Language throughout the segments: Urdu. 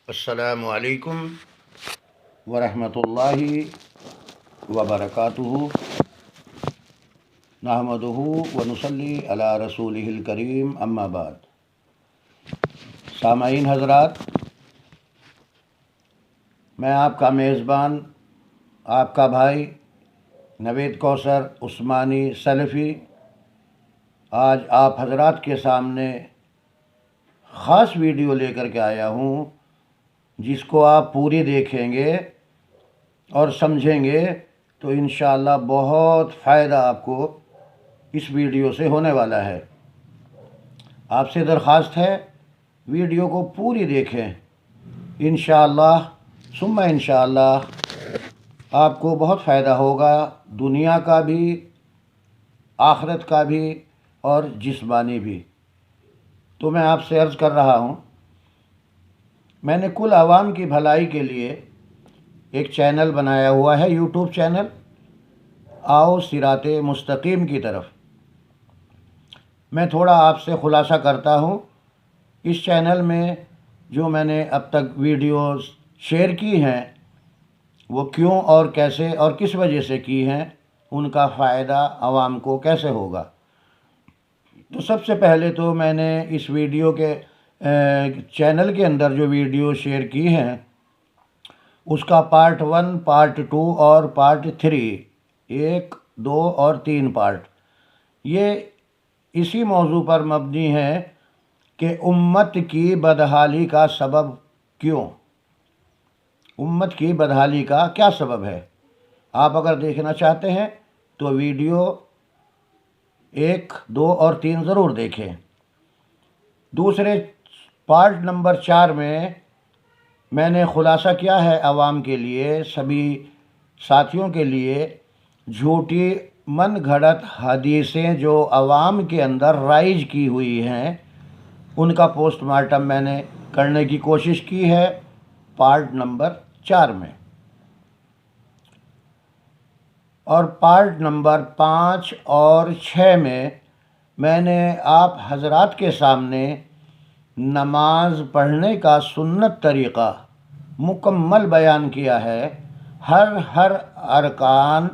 السلام علیکم ورحمۃ اللہ وبرکاتہ۔ نحمدہ ونصلی علی رسولہ الکریم، اما بعد۔ سامعین حضرات، میں آپ کا میزبان، آپ کا بھائی نوید کوثر عثمانی سلفی، آج آپ حضرات کے سامنے خاص ویڈیو لے کر کے آیا ہوں، جس کو آپ پوری دیکھیں گے اور سمجھیں گے تو انشاءاللہ بہت فائدہ آپ کو اس ویڈیو سے ہونے والا ہے۔ آپ سے درخواست ہے ویڈیو کو پوری دیکھیں، انشاءاللہ ثم انشاءاللہ آپ کو بہت فائدہ ہوگا، دنیا کا بھی، آخرت کا بھی اور جسمانی بھی۔ تو میں آپ سے عرض کر رہا ہوں، میں نے کل عوام کی بھلائی کے لیے ایک چینل بنایا ہوا ہے، یوٹیوب چینل، آؤ صراط مستقیم کی طرف۔ میں تھوڑا آپ سے خلاصہ کرتا ہوں، اس چینل میں جو میں نے اب تک ویڈیوز شیئر کی ہیں وہ کیوں اور کیسے اور کس وجہ سے کی ہیں، ان کا فائدہ عوام کو کیسے ہوگا۔ تو سب سے پہلے تو میں نے اس ویڈیو کے چینل کے اندر جو ویڈیو شیئر کی ہیں اس کا پارٹ 1، پارٹ 2 اور پارٹ 3، 1، 2 اور 3 پارٹ، یہ اسی موضوع پر مبنی ہے کہ امت کی بدحالی کا سبب کیوں، امت کی بدحالی کا کیا سبب ہے۔ آپ اگر دیکھنا چاہتے ہیں تو ویڈیو 1، 2 اور 3 ضرور دیکھیں۔ دوسرے پارٹ نمبر 4 میں نے خلاصہ کیا ہے عوام کے لیے، سبھی ساتھیوں کے لیے، جھوٹی من گھڑت حدیثیں جو عوام کے اندر رائج کی ہوئی ہیں ان کا پوسٹ مارٹم میں نے کرنے کی کوشش کی ہے پارٹ نمبر 4 میں۔ اور پارٹ نمبر 5 اور 6 میں نے آپ حضرات کے سامنے نماز پڑھنے کا سنت طریقہ مکمل بیان کیا ہے، ہر ارکان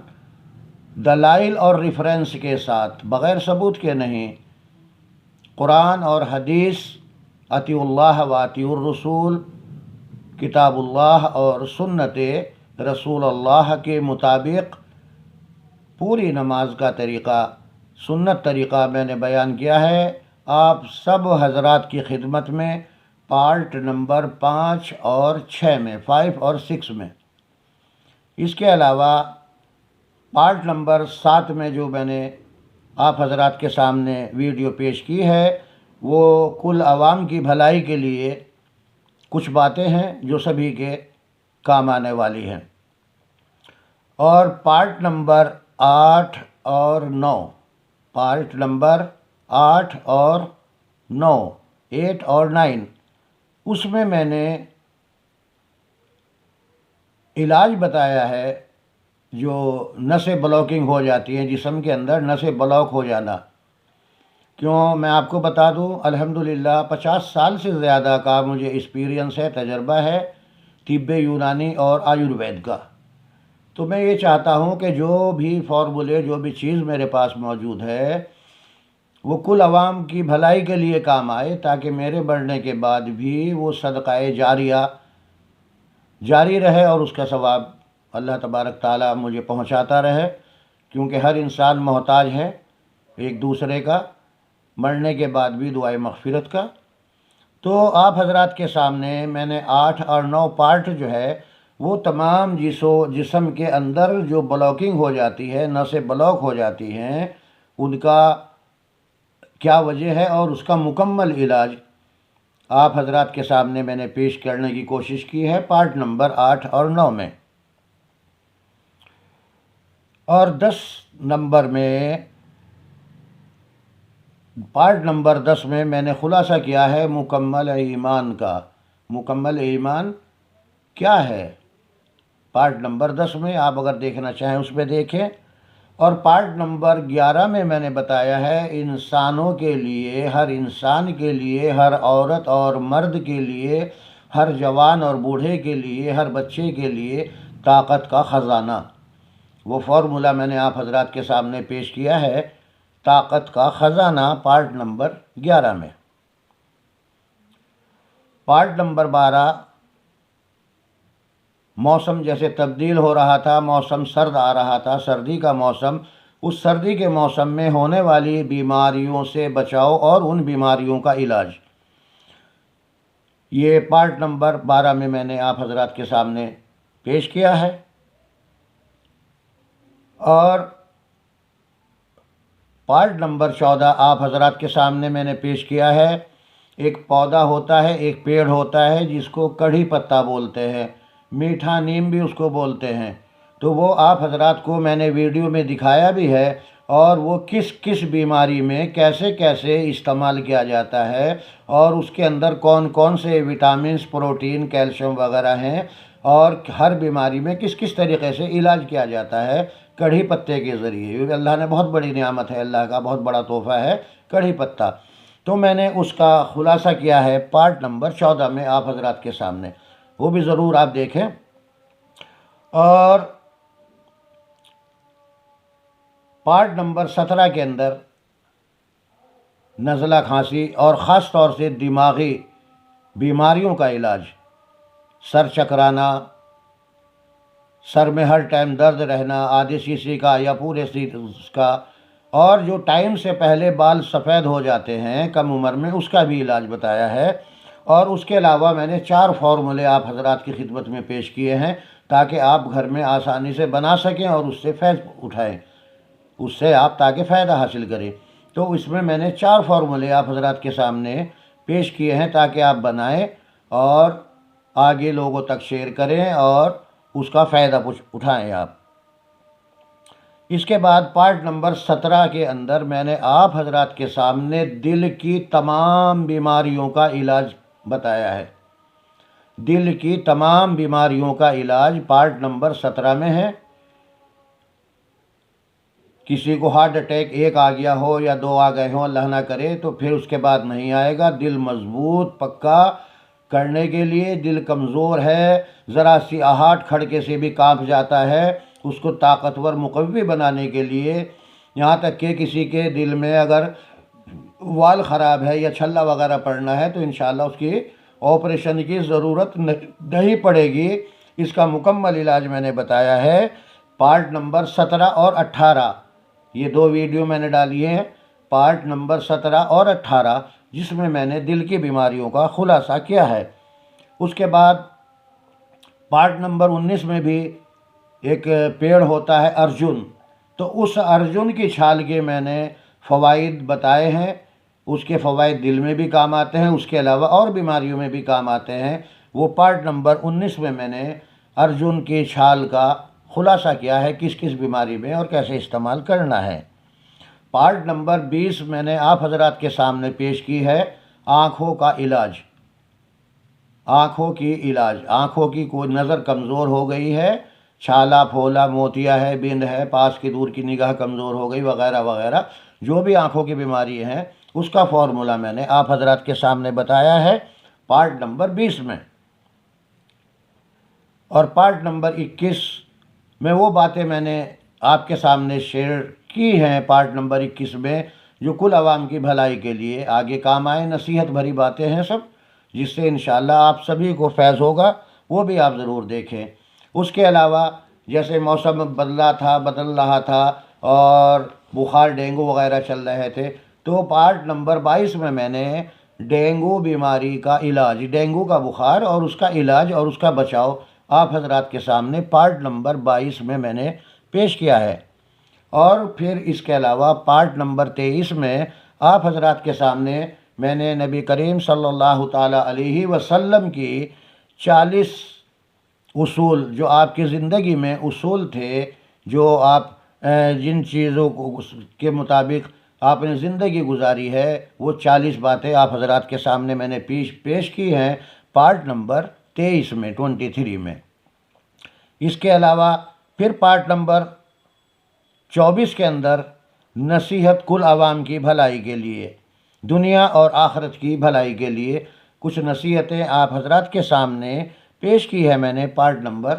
دلائل اور ریفرنس کے ساتھ، بغیر ثبوت کے نہیں۔ قرآن اور حدیث، اطیعوا اللہ و اطیعوا الرسول، کتاب اللہ اور سنت رسول اللہ کے مطابق پوری نماز کا طریقہ، سنت طریقہ میں نے بیان کیا ہے آپ سب حضرات کی خدمت میں، پارٹ نمبر 5 اور 6 میں، 5 اور 6 میں۔ اس کے علاوہ پارٹ نمبر 7 میں جو میں نے آپ حضرات کے سامنے ویڈیو پیش کی ہے وہ کل عوام کی بھلائی کے لیے کچھ باتیں ہیں جو سبھی کے کام آنے والی ہیں۔ اور پارٹ نمبر 8 اور 9، پارٹ نمبر 8 اور 9، 8 اور 9، اس میں نے علاج بتایا ہے جو نسیں بلاکنگ ہو جاتی ہیں، جسم کے اندر نسیں بلاک ہو جانا۔ کیوں میں آپ کو بتا دوں، الحمدللہ 50 سال سے زیادہ کا مجھے ایکسپیرینس ہے، تجربہ ہے طب یونانی اور آیوروید کا۔ تو میں یہ چاہتا ہوں کہ جو بھی فارمولے، جو بھی چیز میرے پاس موجود ہے وہ کل عوام کی بھلائی کے لیے کام آئے، تاکہ میرے بڑھنے کے بعد بھی وہ صدقہ جاریہ جاری رہے اور اس کا ثواب اللہ تبارک تعالیٰ مجھے پہنچاتا رہے، کیونکہ ہر انسان محتاج ہے ایک دوسرے کا، مرنے کے بعد بھی دعائے مغفرت کا۔ تو آپ حضرات کے سامنے میں نے 8 اور 9 پارٹ جو ہے وہ تمام جسم کے اندر جو بلاکنگ ہو جاتی ہے، نسیں بلاک ہو جاتی ہیں، ان کا کیا وجہ ہے اور اس کا مکمل علاج آپ حضرات کے سامنے میں نے پیش کرنے کی کوشش کی ہے پارٹ نمبر 8 اور 9 میں۔ اور 10 نمبر میں، پارٹ نمبر 10 میں نے خلاصہ کیا ہے مکمل ایمان کا۔ مکمل ایمان کیا ہے، پارٹ نمبر 10 میں آپ اگر دیکھنا چاہیں اس میں دیکھیں۔ اور پارٹ نمبر 11 میں نے بتایا ہے انسانوں کے لیے، ہر انسان کے لیے، ہر عورت اور مرد کے لیے، ہر جوان اور بوڑھے کے لیے، ہر بچے کے لیے طاقت کا خزانہ۔ وہ فارمولہ میں نے آپ حضرات کے سامنے پیش کیا ہے، طاقت کا خزانہ، پارٹ نمبر 11 میں۔ پارٹ نمبر 12، موسم جیسے تبدیل ہو رہا تھا، موسم سرد آ رہا تھا، سردی کا موسم، اس سردی کے موسم میں ہونے والی بیماریوں سے بچاؤ اور ان بیماریوں کا علاج، یہ پارٹ نمبر 12 میں نے آپ حضرات کے سامنے پیش کیا ہے۔ اور پارٹ نمبر 14 آپ حضرات کے سامنے میں نے پیش کیا ہے۔ ایک پودا ہوتا ہے، ایک پیڑ ہوتا ہے جس کو کڑھی پتہ بولتے ہیں، میٹھا نیم بھی اس کو بولتے ہیں، تو وہ آپ حضرات کو میں نے ویڈیو میں دکھایا بھی ہے، اور وہ کس کس بیماری میں کیسے کیسے استعمال کیا جاتا ہے، اور اس کے اندر کون کون سے وٹامنز، پروٹین، کیلشیم وغیرہ ہیں، اور ہر بیماری میں کس کس طریقے سے علاج کیا جاتا ہے کڑھی پتے کے ذریعے، کیونکہ اللہ نے بہت بڑی نعمت ہے، اللہ کا بہت بڑا تحفہ ہے کڑھی پتہ۔ تو میں نے اس کا خلاصہ کیا ہے پارٹ نمبر 14 میں آپ حضرات کے سامنے، وہ بھی ضرور آپ دیکھیں۔ اور پارٹ نمبر 17 کے اندر نزلہ کھانسی اور خاص طور سے دماغی بیماریوں کا علاج، سر چکرانا، سر میں ہر ٹائم درد رہنا، آدھی سی کا یا پورے سی کا، اور جو ٹائم سے پہلے بال سفید ہو جاتے ہیں کم عمر میں، اس کا بھی علاج بتایا ہے۔ اور اس کے علاوہ میں نے 4 فارمولے آپ حضرات کی خدمت میں پیش کیے ہیں تاکہ آپ گھر میں آسانی سے بنا سکیں اور اس سے فیض اٹھائیں، اس سے آپ تاکہ فائدہ حاصل کریں۔ تو اس میں نے 4 فارمولے آپ حضرات کے سامنے پیش کیے ہیں تاکہ آپ بنائیں اور آگے لوگوں تک شیئر کریں اور اس کا فائدہ اٹھائیں آپ۔ اس کے بعد پارٹ نمبر 17 کے اندر میں نے آپ حضرات کے سامنے دل کی تمام بیماریوں کا علاج بتایا ہے۔ دل کی تمام بیماریوں کا علاج پارٹ نمبر 17 میں ہے۔ کسی کو ہارٹ اٹیک 1 آ گیا ہو یا 2 آ گئے ہوں، اللہ نہ کرے، تو پھر اس کے بعد نہیں آئے گا۔ دل مضبوط پکا کرنے کے لیے، دل کمزور ہے، ذرا سی آہٹ کھڑکے سے بھی کانپ جاتا ہے، اس کو طاقتور مقوی بنانے کے لیے، یہاں تک کہ کسی کے دل میں اگر وال خراب ہے یا چھلا وغیرہ پڑنا ہے تو انشاءاللہ اس کی آپریشن کی ضرورت نہیں پڑے گی۔ اس کا مکمل علاج میں نے بتایا ہے پارٹ نمبر 17 اور 18، یہ 2 ویڈیو میں نے ڈالی ہیں، پارٹ نمبر 17 اور 18، جس میں نے دل کی بیماریوں کا خلاصہ کیا ہے۔ اس کے بعد پارٹ نمبر 19 میں بھی ایک پیڑ ہوتا ہے ارجن، تو اس ارجن کی چھال کے میں نے فوائد بتائے ہیں، اس کے فوائد دل میں بھی کام آتے ہیں، اس کے علاوہ اور بیماریوں میں بھی کام آتے ہیں۔ وہ پارٹ نمبر 19 میں نے ارجن کی چھال کا خلاصہ کیا ہے، کس کس بیماری میں اور کیسے استعمال کرنا ہے۔ پارٹ نمبر 20 میں نے آپ حضرات کے سامنے پیش کی ہے آنکھوں کا علاج، آنکھوں کی علاج، آنکھوں کی کوئی نظر کمزور ہو گئی ہے، چھالا پھولا موتیا ہے، بند ہے، پاس کی دور کی نگاہ کمزور ہو گئی وغیرہ وغیرہ، جو بھی آنکھوں کی بیماری ہیں اس کا فارمولہ میں نے آپ حضرات کے سامنے بتایا ہے پارٹ نمبر 20 میں۔ اور پارٹ نمبر 21 میں وہ باتیں میں نے آپ کے سامنے شیئر کی ہیں پارٹ نمبر 21 میں، جو کل عوام کی بھلائی کے لیے آگے کام آئے، نصیحت بھری باتیں ہیں سب، جس سے انشاءاللہ آپ سبھی کو فیض ہوگا، وہ بھی آپ ضرور دیکھیں۔ اس کے علاوہ جیسے موسم بدل رہا تھا اور بخار ڈینگو وغیرہ چل رہے تھے، تو پارٹ نمبر 22 میں نے ڈینگو بیماری کا علاج، ڈینگو کا بخار اور اس کا علاج اور اس کا بچاؤ آپ حضرات کے سامنے پارٹ نمبر 22 میں نے پیش کیا ہے۔ اور پھر اس کے علاوہ پارٹ نمبر 23 میں آپ حضرات کے سامنے میں نے نبی کریم صلی اللہ تعالیٰ علیہ وسلم کی 40 اصول، جو آپ کی زندگی میں اصول تھے، جو آپ جن چیزوں کے مطابق آپ نے زندگی گزاری ہے، وہ 40 باتیں آپ حضرات کے سامنے میں نے پیش کی ہیں پارٹ نمبر 23 میں، 23 میں۔ اس کے علاوہ پھر پارٹ نمبر 24 کے اندر نصیحت کل عوام کی بھلائی کے لیے، دنیا اور آخرت کی بھلائی کے لیے، کچھ نصیحتیں آپ حضرات کے سامنے پیش کی ہے میں نے پارٹ نمبر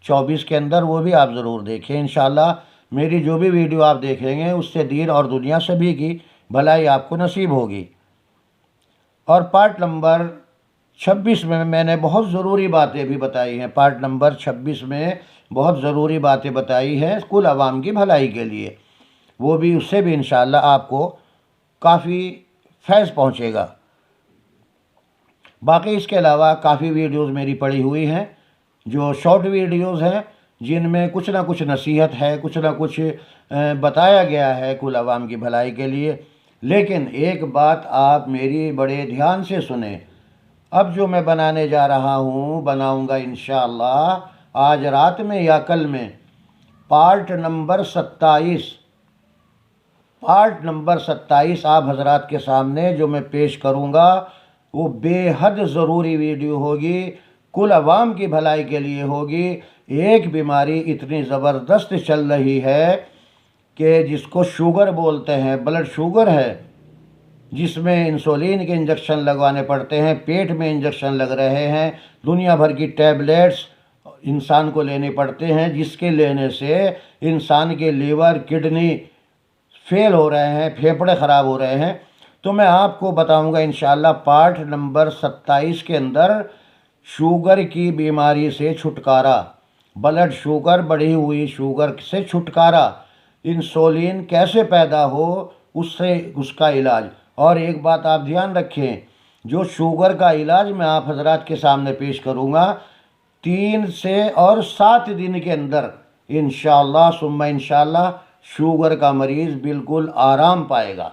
24 کے اندر، وہ بھی آپ ضرور دیکھیں۔ انشاءاللہ میری جو بھی ویڈیو آپ دیکھیں گے اس سے دین اور دنیا سبھی کی بھلائی آپ کو نصیب ہوگی۔ اور پارٹ نمبر 26 میں نے بہت ضروری باتیں بھی بتائی ہیں، پارٹ نمبر 26 میں بہت ضروری باتیں بتائی ہیں کل عوام کی بھلائی کے لیے، وہ بھی اس سے بھی انشاءاللہ آپ کو کافی فیض پہنچے گا۔ باقی اس کے علاوہ کافی ویڈیوز میری پڑی ہوئی ہیں جو شارٹ ویڈیوز ہیں، جن میں کچھ نہ کچھ نصیحت ہے، کچھ نہ کچھ بتایا گیا ہے کل عوام کی بھلائی کے لیے۔ لیکن ایک بات آپ میری بڑے دھیان سے سنیں، اب جو میں بنانے جا رہا ہوں، بناؤں گا انشاءاللہ آج رات میں یا کل میں، پارٹ نمبر 27۔ پارٹ نمبر 27 آپ حضرات کے سامنے جو میں پیش کروں گا وہ بے حد ضروری ویڈیو ہوگی، کل عوام کی بھلائی کے لیے ہوگی۔ ایک بیماری اتنی زبردست چل رہی ہے کہ جس کو شوگر بولتے ہیں، بلڈ شوگر ہے، جس میں انسولین کے انجیکشن لگوانے پڑتے ہیں، پیٹ میں انجیکشن لگ رہے ہیں، دنیا بھر کی ٹیبلیٹس انسان کو لینے پڑتے ہیں، جس کے لینے سے انسان کے لیور، کڈنی فیل ہو رہے ہیں، پھیپھڑے خراب ہو رہے ہیں۔ تو میں آپ کو بتاؤں گا انشاءاللہ پارٹ نمبر 27 کے اندر شوگر کی بیماری سے چھٹکارا، بلڈ شوگر، بڑھی ہوئی شوگر سے چھٹکارا، انسولین کیسے پیدا ہو اس کا علاج۔ اور ایک بات آپ دھیان رکھیں، جو شوگر کا علاج میں آپ حضرات کے سامنے پیش کروں گا 3 سے اور 7 دن کے اندر انشاءاللہ ثم انشاءاللہ شوگر کا مریض بالکل آرام پائے گا،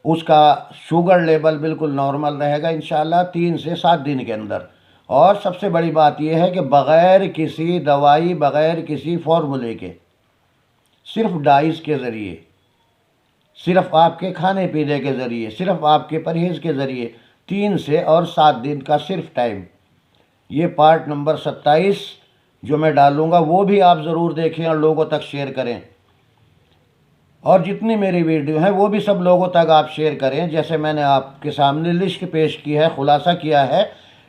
اس کا شوگر لیول بالکل نارمل رہے گا انشاءاللہ 3 سے 7 دن کے اندر۔ اور سب سے بڑی بات یہ ہے کہ بغیر کسی دوائی، بغیر کسی فارمولے کے، صرف ڈائز کے ذریعے، صرف آپ کے کھانے پینے کے ذریعے، صرف آپ کے پرہیز کے ذریعے 3 سے اور 7 دن کا صرف ٹائم۔ یہ پارٹ نمبر 27 جو میں ڈالوں گا وہ بھی آپ ضرور دیکھیں اور لوگوں تک شیئر کریں، اور جتنی میری ویڈیو ہیں وہ بھی سب لوگوں تک آپ شیئر کریں، جیسے میں نے آپ کے سامنے لسٹ پیش کی ہے، خلاصہ کیا ہے۔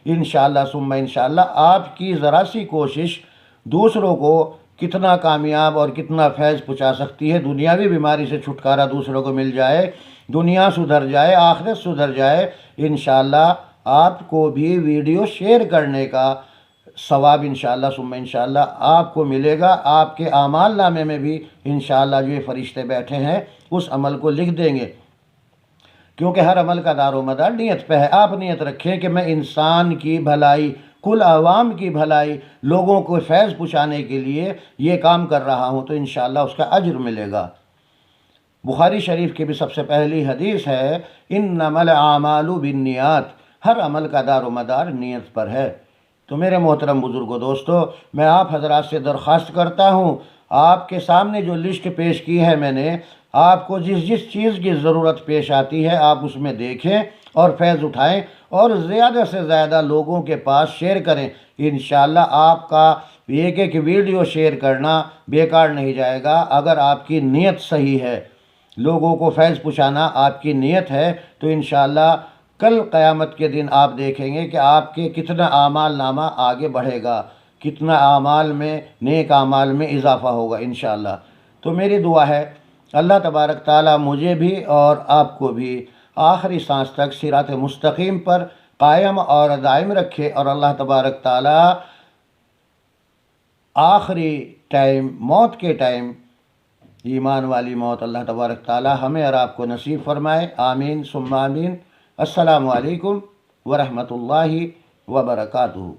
انشاءاللہ ثم انشاءاللہ آپ کی ذرا سی کوشش دوسروں کو کتنا کامیاب اور کتنا فیض پہنچا سکتی ہے، دنیاوی بیماری سے چھٹکارا دوسروں کو مل جائے، دنیا سدھر جائے، آخرت سدھر جائے۔ انشاءاللہ آپ کو بھی ویڈیو شیئر کرنے کا ثواب انشاءاللہ ثم انشاءاللہ آپ کو ملے گا۔ آپ کے اعمال نامے میں بھی انشاءاللہ جو یہ فرشتے بیٹھے ہیں اس عمل کو لکھ دیں گے، کیونکہ ہر عمل کا دار و مدار نیت پہ ہے۔ آپ نیت رکھیں کہ میں انسان کی بھلائی، کل عوام کی بھلائی، لوگوں کو فیض پہنچانے کے لیے یہ کام کر رہا ہوں، تو انشاءاللہ اس کا اجر ملے گا۔ بخاری شریف کی بھی سب سے پہلی حدیث ہے، انما الاعمال بالنیات، ہر عمل کا دار و مدار نیت پر ہے۔ تو میرے محترم بزرگوں، دوستو، میں آپ حضرات سے درخواست کرتا ہوں، آپ کے سامنے جو لسٹ پیش کی ہے میں نے، آپ کو جس جس چیز کی ضرورت پیش آتی ہے آپ اس میں دیکھیں اور فیض اٹھائیں، اور زیادہ سے زیادہ لوگوں کے پاس شیئر کریں۔ انشاءاللہ آپ کا ایک ایک ویڈیو شیئر کرنا بیکار نہیں جائے گا، اگر آپ کی نیت صحیح ہے، لوگوں کو فیض پہنچانا آپ کی نیت ہے، تو انشاءاللہ کل قیامت کے دن آپ دیکھیں گے کہ آپ کے کتنا اعمال نامہ آگے بڑھے گا، کتنا اعمال میں، نیک اعمال میں اضافہ ہوگا انشاءاللہ۔ تو میری دعا ہے اللہ تبارک تعالیٰ مجھے بھی اور آپ کو بھی آخری سانس تک صراط مستقیم پر قائم اور دائم رکھے، اور اللہ تبارک تعالیٰ آخری ٹائم، موت کے ٹائم، ایمان والی موت اللہ تبارک تعالیٰ ہمیں اور آپ کو نصیب فرمائے۔ آمین ثم آمین۔ السلام علیکم ورحمۃ اللہ وبرکاتہ۔